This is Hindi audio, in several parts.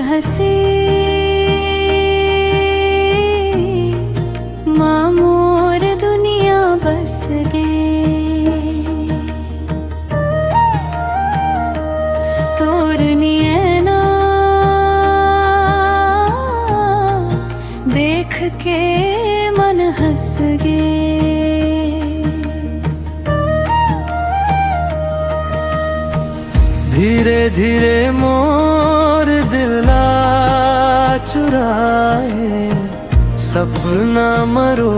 हसी माँ मोर दुनिया बस गे तोरनी ना देख के मन हंस गे। धीरे धीरे मोर दिला चुराए सपना मरो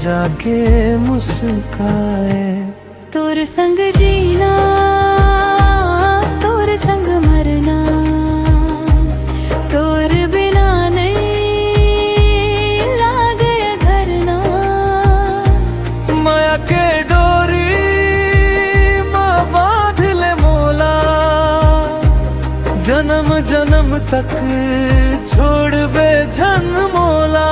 जाके मुस्काए। तोर संग जीना तोर संग मरना तोर बिना नहीं लागे घर ना। माया के डोरी माँ बांध ले मोला जन्म जन्म तक छोड़ बे जन मोला।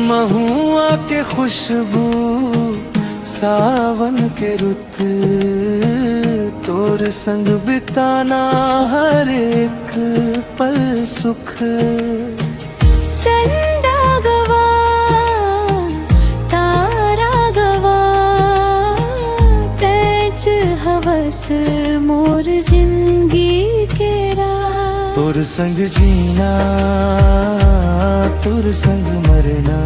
महुआ के खुशबू सावन के रुत तोर संग बिताना हर एक पल सुख। चंदा गवा तारा गवा तेज हवस मोर जिंदगी के राह। तोर संग जीना तोर संग मरना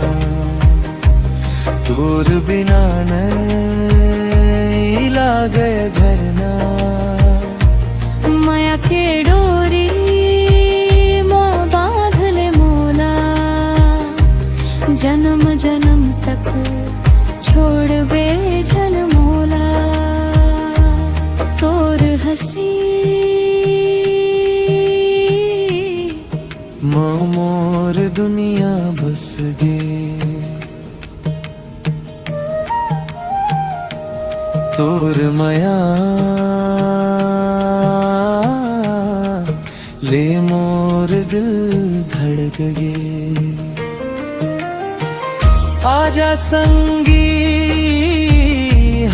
तोर बिना नहीं लागे घर ना। माया के डोरी माँ बांध ले मोला जन्म जन्म तक छोड़ बे झल मोला। तोर हसी माँ मोर दुनिया बस गे तोर माया ले मोर दिल धड़क गे। आजा संगी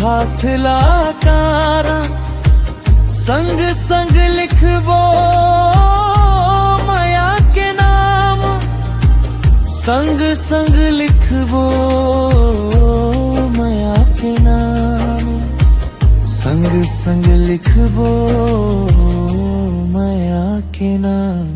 हाथ लाकारा संग संग लिखबो माया के नाम संग संग लिखबो माया के नाम संग संग लिखबो माया के नाम।